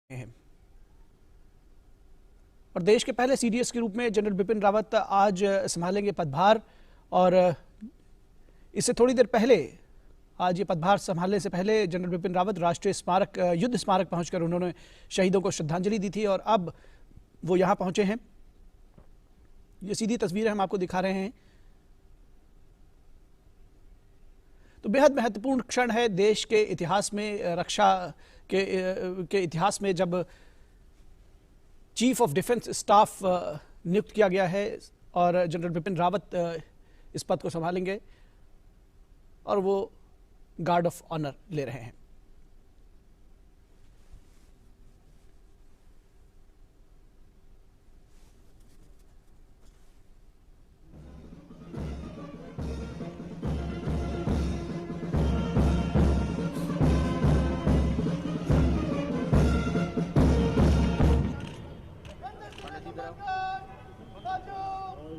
हैं। और देश के पहले सीडीएस के रूप में जनरल बिपिन रावत आज संभालेंगे पदभार। और इससे थोड़ी देर पहले, आज ये पदभार संभालने से पहले जनरल बिपिन रावत राष्ट्रीय स्मारक, युद्ध स्मारक पहुंचकर उन्होंने शहीदों को श्रद्धांजलि दी थी और अब वो यहां पहुंचे हैं। ये सीधी तस्वीरें हम आपको दिखा रहे हैं। तो बेहद महत्वपूर्ण क्षण है देश के इतिहास में, रक्षा के इतिहास में, जब चीफ ऑफ डिफेंस स्टाफ नियुक्त किया गया है और जनरल बिपिन रावत इस पद को संभालेंगे और वो गार्ड ऑफ ऑनर ले रहे हैं।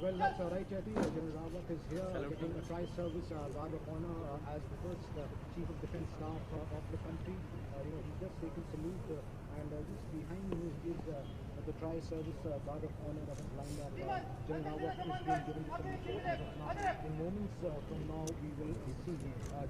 Well, that's all right, Chetty. General Rawat is here getting a tri-service guard of honor as the first Chief of Defence Staff of the country. He's just taken salute and just behind him is the tri-service guard of honor that is lined up. General Rawat is being given the salute as of now. In moments from now, we will see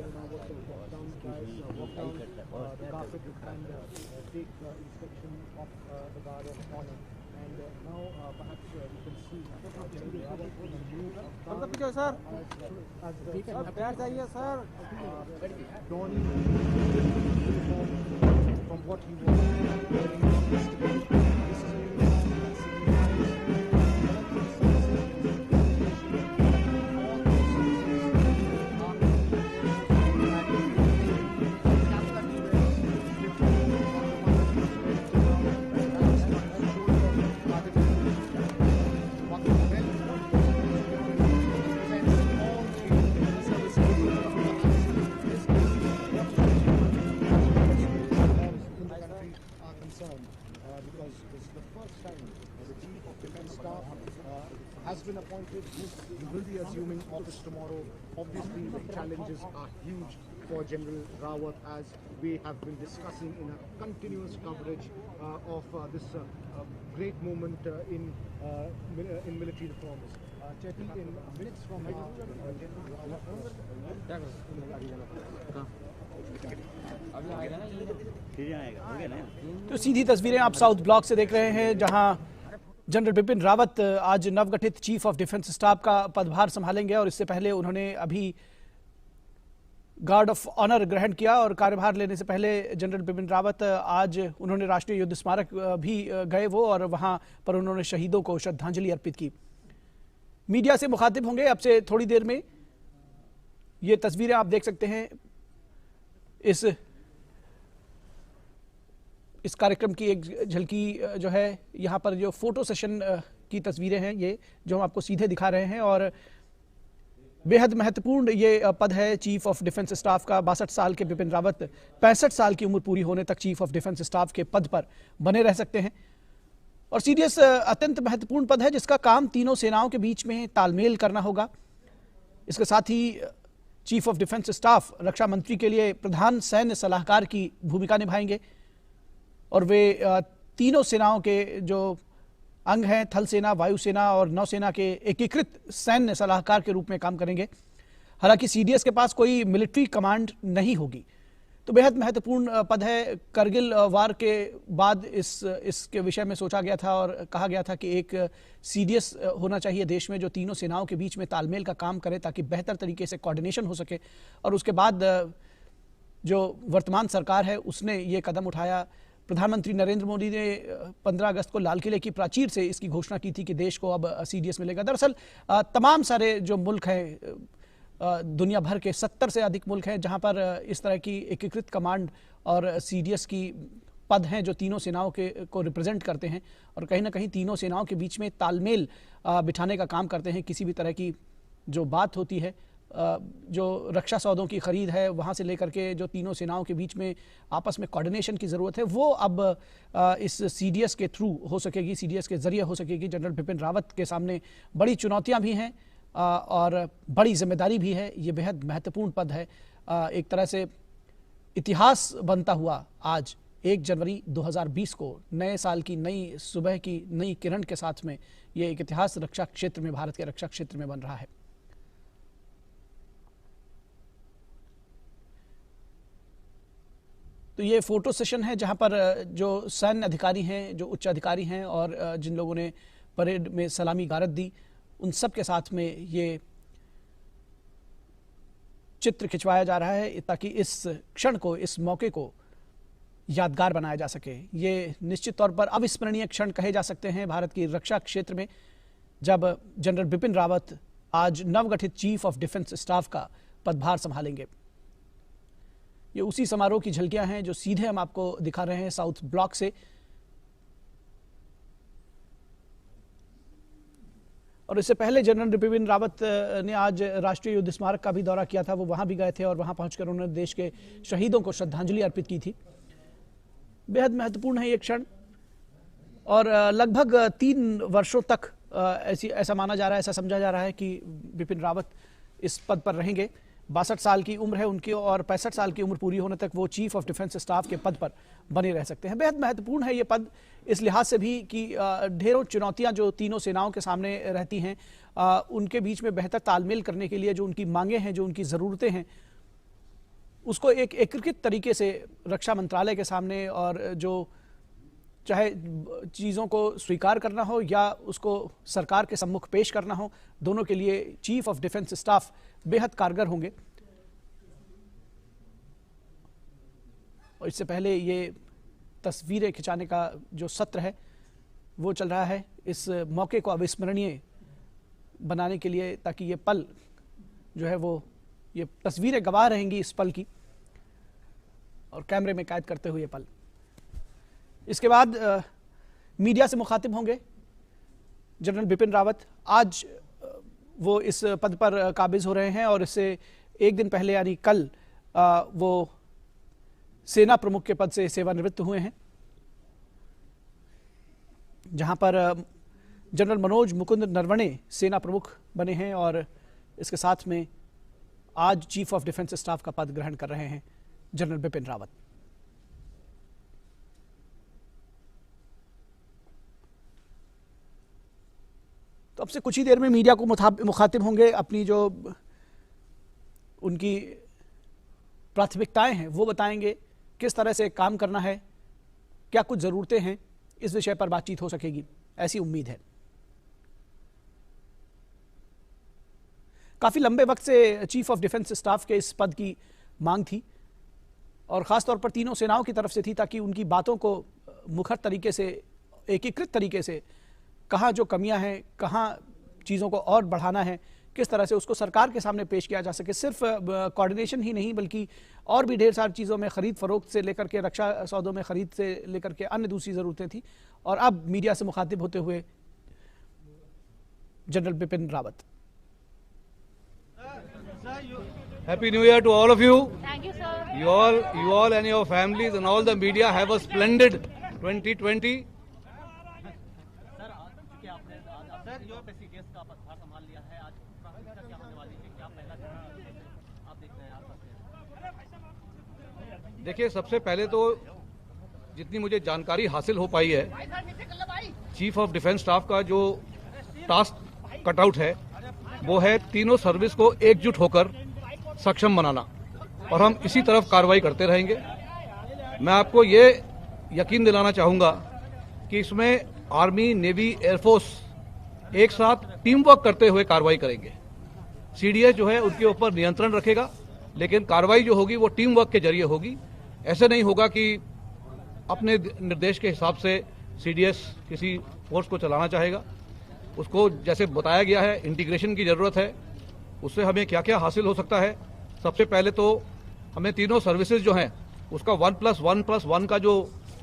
General Rawat will walk down the dais, walk down the carpet and take inspection of the guard of honor. And now perhaps we can see पीछे sir प्यार चाहिए sir donning from what he was wearing yesterday. This is a uniform that because this is the first time the Chief of Defence Staff has been appointed. He will be assuming office tomorrow. Obviously, the challenges are huge for General Rawat, as we have been discussing in a continuous coverage of this great moment in military reforms. Chetty, in minutes from now, तो सीधी तस्वीरें आप south block से देख रहे हैं, जहां general Bipin Rawat आज नवगठित चीफ ऑफ डिफेंस स्टाफ का पदभार संभालेंगे और इससे पहले उन्होंने अभी गार्ड ऑफ ऑनर ग्रहण किया। और कार्यभार लेने से पहले जनरल बिपिन रावत आज उन्होंने राष्ट्रीय युद्ध स्मारक भी गए वो, और वहां पर उन्होंने शहीदों को श्रद्धांजलि अर्पित की। मीडिया से मुखातिब होंगे अब से थोड़ी देर में। ये तस्वीरें आप देख सकते हैं। इस कार्यक्रम की एक झलकी जो है, यहाँ पर जो फोटो सेशन की तस्वीरें हैं, ये जो हम आपको सीधे दिखा रहे हैं। और बेहद महत्वपूर्ण ये पद है चीफ ऑफ डिफेंस स्टाफ का। 62 साल के बिपिन रावत 65 साल की उम्र पूरी होने तक चीफ ऑफ डिफेंस स्टाफ के पद पर बने रह सकते हैं। और सीडीएस अत्यंत महत्वपूर्ण पद है जिसका काम तीनों सेनाओं के बीच में तालमेल करना होगा। इसके साथ ही चीफ ऑफ डिफेंस स्टाफ रक्षा मंत्री के लिए प्रधान सैन्य सलाहकार की भूमिका निभाएंगे और वे तीनों सेनाओं के जो अंग हैं, थल सेना, वायुसेना और नौसेना के एकीकृत सैन्य सलाहकार के रूप में काम करेंगे। हालांकि सीडीएस के पास कोई मिलिट्री कमांड नहीं होगी। तो बेहद महत्वपूर्ण पद है। करगिल वार के बाद इसके विषय में सोचा गया था और कहा गया था कि एक सीडीएस होना चाहिए देश में जो तीनों सेनाओं के बीच में तालमेल का काम करे, ताकि बेहतर तरीके से कोऑर्डिनेशन हो सके। और उसके बाद जो वर्तमान सरकार है उसने ये कदम उठाया। प्रधानमंत्री नरेंद्र मोदी ने 15 अगस्त को लाल किले की प्राचीर से इसकी घोषणा की थी कि देश को अब सीडीएस मिलेगा। दरअसल तमाम सारे जो मुल्क हैं, दुनिया भर के 70 से अधिक मुल्क हैं जहां पर इस तरह की एकीकृत कमांड और सीडीएस की पद हैं जो तीनों सेनाओं को रिप्रेजेंट करते हैं और कहीं ना कहीं तीनों सेनाओं के बीच में तालमेल बिठाने का काम करते हैं। किसी भी तरह की जो बात होती है, जो रक्षा सौदों की खरीद है, वहाँ से लेकर के जो तीनों सेनाओं के बीच में आपस में कोऑर्डिनेशन की ज़रूरत है, वो अब इस सीडीएस के थ्रू हो सकेगी, सीडीएस के ज़रिए हो सकेगी। जनरल बिपिन रावत के सामने बड़ी चुनौतियाँ भी हैं और बड़ी जिम्मेदारी भी है। ये बेहद महत्वपूर्ण पद है। एक तरह से इतिहास बनता हुआ आज 1 जनवरी 2020 को नए साल की नई सुबह की नई किरण के साथ में ये एक इतिहास रक्षा क्षेत्र में, भारत के रक्षा क्षेत्र में बन रहा है। तो ये फोटो सेशन है जहां पर जो सैन्य अधिकारी हैं, जो उच्च अधिकारी हैं और जिन लोगों ने परेड में सलामी गारद दी, उन सब के साथ में ये चित्र खिंचवाया जा रहा है ताकि इस क्षण को, इस मौके को यादगार बनाया जा सके। ये निश्चित तौर पर अविस्मरणीय क्षण कहे जा सकते हैं भारत की रक्षा क्षेत्र में, जब जनरल बिपिन रावत आज नवगठित चीफ ऑफ डिफेंस स्टाफ का पदभार संभालेंगे। ये उसी समारोह की झलकियां हैं जो सीधे हम आपको दिखा रहे हैं साउथ ब्लॉक से। और इससे पहले जनरल बिपिन रावत ने आज राष्ट्रीय युद्ध स्मारक का भी दौरा किया था। वो वहां भी गए थे और वहां पहुंचकर उन्होंने देश के शहीदों को श्रद्धांजलि अर्पित की थी। बेहद महत्वपूर्ण है ये क्षण और लगभग 3 वर्षों तक ऐसा माना जा रहा है, ऐसा समझा जा रहा है कि बिपिन रावत इस पद पर रहेंगे। 62 साल की उम्र है उनकी और 65 साल की उम्र पूरी होने तक वो चीफ ऑफ डिफेंस स्टाफ के पद पर बने रह सकते हैं। बेहद महत्वपूर्ण है ये पद इस लिहाज से भी कि ढेरों चुनौतियां जो तीनों सेनाओं के सामने रहती हैं, उनके बीच में बेहतर तालमेल करने के लिए जो उनकी मांगें हैं, जो उनकी ज़रूरतें हैं, उसको एक एकीकृत तरीके से रक्षा मंत्रालय के सामने और जो चाहे चीज़ों को स्वीकार करना हो या उसको सरकार के सम्मुख पेश करना हो, दोनों के लिए चीफ ऑफ डिफेंस स्टाफ बेहद कारगर होंगे। और इससे पहले ये तस्वीरें खिंचाने का जो सत्र है वो चल रहा है, इस मौके को अविस्मरणीय बनाने के लिए, ताकि ये पल जो है वो, ये तस्वीरें गवाह रहेंगी इस पल की और कैमरे में कैद करते हुए ये पल। इसके बाद मीडिया से मुखातिब होंगे जनरल बिपिन रावत। आज वो इस पद पर काबिज हो रहे हैं और इससे एक दिन पहले यानी कल वो सेना प्रमुख के पद से सेवानिवृत्त हुए हैं, जहां पर जनरल मनोज मुकुंद नरवणे सेना प्रमुख बने हैं और इसके साथ में आज चीफ ऑफ डिफेंस स्टाफ का पद ग्रहण कर रहे हैं जनरल बिपिन रावत। तो अब से कुछ ही देर में मीडिया को मुखातिब होंगे, अपनी जो उनकी प्राथमिकताएं हैं वो बताएंगे, किस तरह से काम करना है, क्या कुछ ज़रूरतें हैं, इस विषय पर बातचीत हो सकेगी, ऐसी उम्मीद है। काफ़ी लंबे वक्त से चीफ ऑफ डिफेंस स्टाफ के इस पद की मांग थी और ख़ासतौर पर तीनों सेनाओं की तरफ से थी, ताकि उनकी बातों को मुखर तरीके से, एकीकृत तरीके से, कहाँ जो कमियां हैं, कहाँ चीज़ों को और बढ़ाना है, किस तरह से उसको सरकार के सामने पेश किया जा सके। सिर्फ कोऑर्डिनेशन ही नहीं बल्कि और भी ढेर सारी चीज़ों में, खरीद फरोख्त से लेकर के रक्षा सौदों में खरीद से लेकर के अन्य दूसरी ज़रूरतें थी। और अब मीडिया से मुखातिब होते हुए general Bipin Rawat. Happy New Year to all of you. Thank you, sir. You all and your families and all the media have a splendid 2020. Sir जो सीडीएस का पदभार संभाल लिया है, आज प्राथमिकता क्या होने वाली है, क्या पहला आप देख रहे हैं आप? देखिए, सबसे पहले तो जितनी मुझे जानकारी हासिल हो पाई है, चीफ ऑफ डिफेंस स्टाफ का जो टास्क कटआउट है वो है तीनों सर्विस को एकजुट होकर सक्षम बनाना और हम इसी तरफ कार्रवाई करते रहेंगे। मैं आपको ये यकीन दिलाना चाहूँगा कि इसमें आर्मी, नेवी, एयरफोर्स एक साथ टीम वर्क करते हुए कार्रवाई करेंगे। सीडीएस जो है उनके ऊपर नियंत्रण रखेगा, लेकिन कार्रवाई जो होगी वो टीम वर्क के जरिए होगी। ऐसे नहीं होगा कि अपने निर्देश के हिसाब से सीडीएस किसी फोर्स को चलाना चाहेगा। उसको जैसे बताया गया है, इंटीग्रेशन की ज़रूरत है। उससे हमें क्या क्या हासिल हो सकता है? सबसे पहले तो हमें तीनों सर्विसेज जो हैं उसका 1+1+1 का जो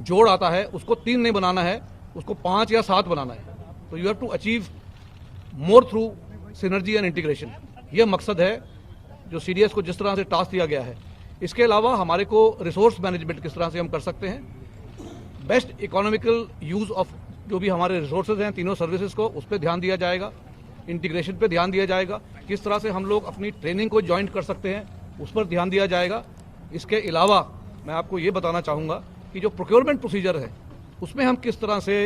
जोड़ आता है उसको 3 नहीं बनाना है, उसको 5 या 7 बनाना है। तो you have to achieve more through synergy and integration. यह मकसद है जो सीडीएस को जिस तरह से टास्क दिया गया है। इसके अलावा हमारे को रिसोर्स मैनेजमेंट किस तरह से हम कर सकते हैं, बेस्ट इकोनॉमिकल यूज़ ऑफ जो भी हमारे रिसोर्सेज हैं तीनों सर्विसेज को, उस पर ध्यान दिया जाएगा। इंटीग्रेशन पे ध्यान दिया जाएगा, किस तरह से हम लोग अपनी ट्रेनिंग को ज्वाइंट कर सकते हैं उस पर ध्यान दिया जाएगा। इसके अलावा मैं आपको ये बताना चाहूँगा कि जो प्रोक्योरमेंट प्रोसीजर है उसमें हम किस तरह से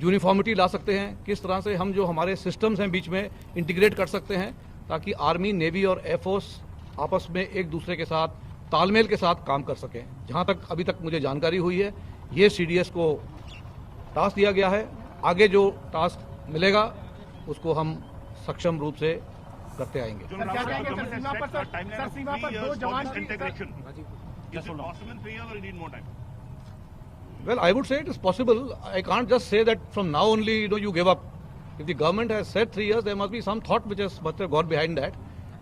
यूनिफॉर्मिटी ला सकते हैं, किस तरह से हम जो हमारे सिस्टम्स हैं बीच में इंटीग्रेट कर सकते हैं, ताकि आर्मी, नेवी और एयरफोर्स आपस में एक दूसरे के साथ तालमेल के साथ काम कर सकें। जहां तक अभी तक मुझे जानकारी हुई है, ये CDS को टास्क दिया गया है। आगे जो टास्क मिलेगा उसको हम सक्षम रूप से करते आएंगे। Well, I would say it is possible. I can't just say that from now only, you give up. If the government has said 3 years, there must be some thought must have gone behind that,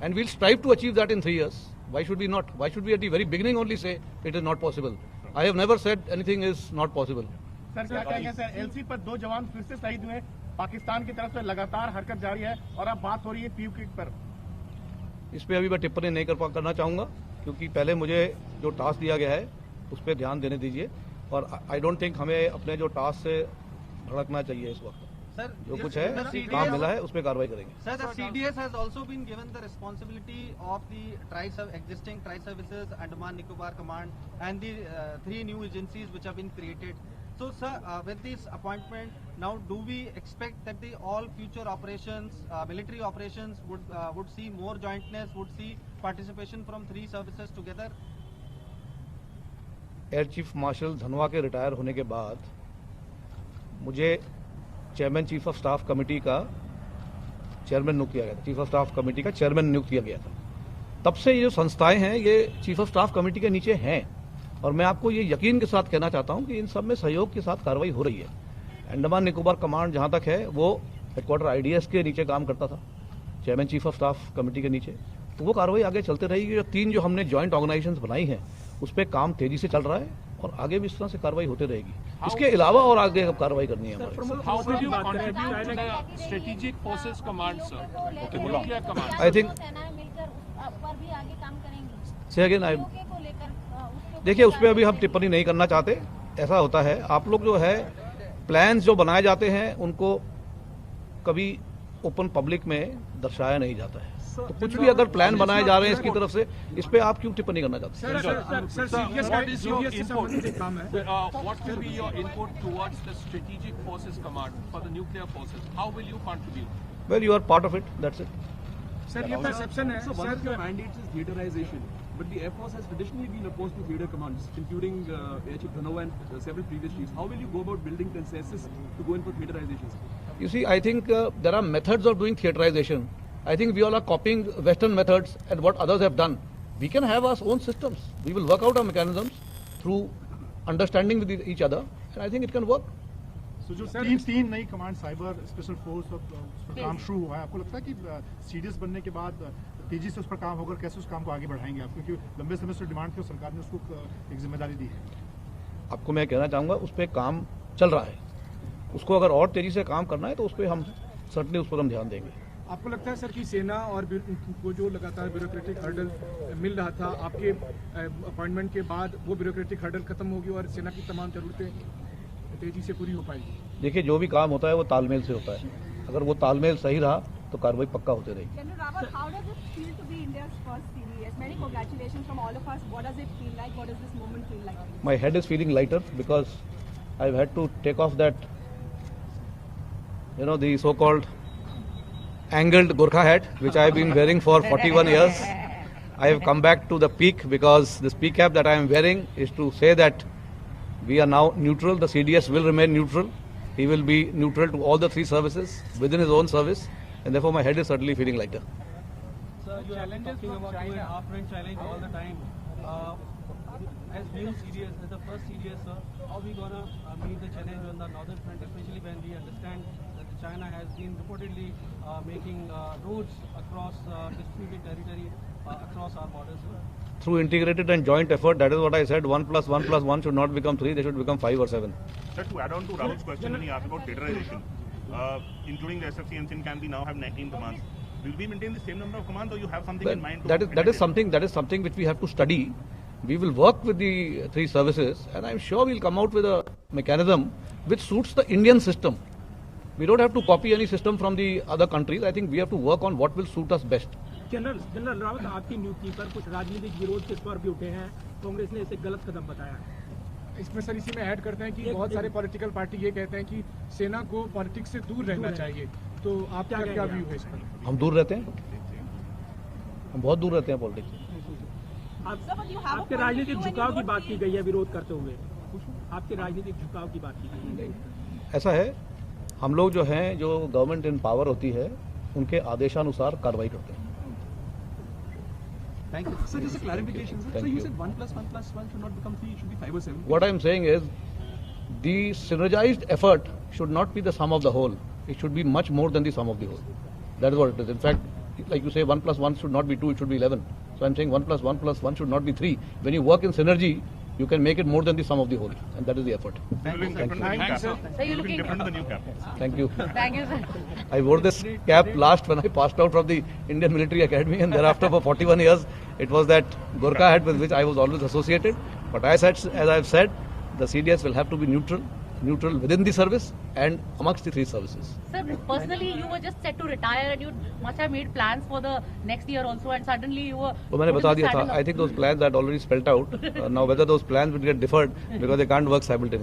and we'll strive to achieve that in 3 years. Why should we not? Why should we at the very beginning only say it is not possible? I have never said anything is not possible. Sir क्या कहेंगे sir, LC पर 2 जवान फिर से शहीद हुए, पाकिस्तान की तरफ से लगातार हरकत जारी है और अब बात हो रही है PUK पर। इस पे अभी मैं टिप्पणी नहीं करना चाहूँगा, क्योंकि पहले मुझे जो टास्क दिया गया है उस पर ध्यान देने दीजिए, और आई डोंट थिंक हमें अपने जो टास्क से भड़कना चाहिए इस वक्त। सर, जो कुछ है काम मिला है उस पर कार्रवाई करेंगे। Sir, the CDS has also been given the responsibility of the existing tri-services, Andaman Nicobar Command, and the 3 new agencies which have been created. So, sir, with this appointment, now do we expect that all future operations, military operations, would see more jointness, would see participation from 3 services together? Air chief marshal धनवा के retire होने के बाद मुझे chairman chief of staff committee का chairman नियुक्त किया गया था, चीफ ऑफ स्टाफ कमेटी का चेयरमैन नियुक्त किया गया था। तब से ये जो संस्थाएं हैं ये चीफ ऑफ स्टाफ कमेटी के नीचे हैं, और मैं आपको ये यकीन के साथ कहना चाहता हूं कि इन सब में सहयोग के साथ कार्रवाई हो रही है। अंडमान निकोबार कमांड जहां तक है वो हेडक्वार्टर IDS के नीचे काम करता था, chairman chief of staff committee के नीचे, तो वो कार्रवाई आगे चलते रहेगी। जो 3 जो हमने ज्वाइंट ऑर्गेनाइजेशंस बनाई हैं उस पर काम तेजी से चल रहा है, और आगे भी इस तरह से कार्रवाई होते रहेगी। इसके अलावा और आगे अब कार्रवाई करनी है हमारे। आई थिंक से अगेन देखिए, उस पर अभी हम टिप्पणी नहीं करना चाहते। ऐसा होता है, आप लोग जो है प्लान्स जो बनाए जाते हैं उनको कभी ओपन पब्लिक में दर्शाया नहीं जाता है, तो कुछ भी अगर प्लान बनाए जा रहे हैं इसकी तरफ से, इस पे आप क्यों टिप्पणी करना चाहते हैं? What will be your input towards the Strategic Forces Command for the nuclear forces? How will you contribute? Well, you are part of it. That's it. Sir ये परसेप्शन है So one of your mandates is theaterization, but the Air Force has traditionally been opposed to theater commands, including Air Chief Dhanoa and several previous chiefs. How will you go about building consensus to go in for theaterization? You see, I think there are methods of doing theaterization. I think we all are copying Western methods and what others have done. We can have our own systems. We will work out our mechanisms through understanding with each other, and I think it can work. So जो 3 नई command cyber special force उस पर काम शुरू हुआ है, आपको लगता है कि CDS बनने के बाद तेजी से उस पर काम होगा? कैसे उस काम को आगे बढ़ाएंगे आप, क्योंकि लंबे समय से डिमांड थी और सरकार ने उसको एक जिम्मेदारी दी है? आपको मैं कहना चाहूँगा उस पर काम चल रहा है, उसको अगर और तेजी से काम करना है तो उस पर हम सर्टनली उस पर हम ध्यान देंगे। आपको लगता है सर कि सेना और को जो लगातार ब्यूरोक्रेटिक हर्डल मिल रहा था, आपके अपॉइंटमेंट के बाद वो ब्यूरोक्रेटिक हर्डल खत्म होगी और सेना की तमाम जरूरतें तेजी से पूरी हो पाएगी? देखिए, जो भी काम होता है वो तालमेल से होता है, अगर वो तालमेल सही रहा तो कार्रवाई पक्का होते रहेगी। General Rawat, how does it feel to be India's first CDS? Many congratulations from all of us. What does it feel like? What does this moment feel like? My head is feeling lighter because I've had to take off that, the so-called angled Gorkha hat, which I've been wearing for 41 years. I have come back to the peak because this peak cap that I am wearing is to say that we are now neutral. The CDS will remain neutral. He will be neutral to all the 3 services within his own service, and therefore my head is certainly feeling lighter. Sir, you are talking about 2.5-friend challenge all the time. As new CDS, as the first CDS, sir, how are we gonna meet the challenge on the northern front, especially when we understand that China has been reportedly making roads across disputed territory across our borders, sir? Through integrated and joint effort, that is what I said, 1 + 1 + 1 should not become 3, they should become 5 or 7. Sir, to add on to Rahul's question when he asked about theaterization, including the SFC and SIN can be now have 19 commands. Will we maintain the same number of commands, or you have something in mind? That is something which we have to study. We will work with the 3 services, and I'm sure we'll come out with a mechanism which suits the Indian system. We don't have to copy any system from the other countries. I think we have to work on what will suit us best. General Rawat, आपकी नियुक्ति पर कुछ राजनीतिक विरोध के स्वर भी उठे हैं, कांग्रेस ने इसे गलत कदम बताया है। इसमें सर इसी में ऐड करते हैं कि बहुत सारे पॉलिटिकल पार्टी ये कहते हैं कि सेना को पॉलिटिक्स से दूर रहना चाहिए, तो आपका क्या व्यू है इस पर? हम दूर रहते हैं, हम बहुत दूर रहते हैं पॉलिटिक्स से। आपके राजनीतिक झुकाव की बात की गई है विरोध करते हुए, आपके राजनीतिक झुकाव की बात की गई है। ऐसा है, हम लोग जो हैं, जो गवर्नमेंट इन पावर होती है, उनके आदेशानुसार कार्रवाई करते हैं। Thank you. Sir, just a clarification, sir. So you said 1 + 1 + 1 should not become 3, it should be 5 or 7. What I am saying is, the synergized effort should not be the sum of the whole. It should be much more than the sum of the whole. That is what it is. In fact, like you say, 1 + 1 should not be 2, it should be 11. So I am saying 1 + 1 + 1 should not be 3. When you work in synergy, you can make it more than the sum of the whole, and that is the effort. Thank you, sir. You're looking different to the new cap. Thank you. Thank you, sir. I wore this cap last when I passed out from the Indian Military Academy, and thereafter for 41 years, it was that Gorkha hat with which I was always associated. But as I have said, the CDS will have to be neutral within the service and amongst the three services. Sir, personally, you were just set to retire, and you must have made plans for the next year also, and suddenly you were. तो मैंने बता दिया था. I think those plans I had already spelled out. Now whether those plans will get deferred because they can't work simultaneously.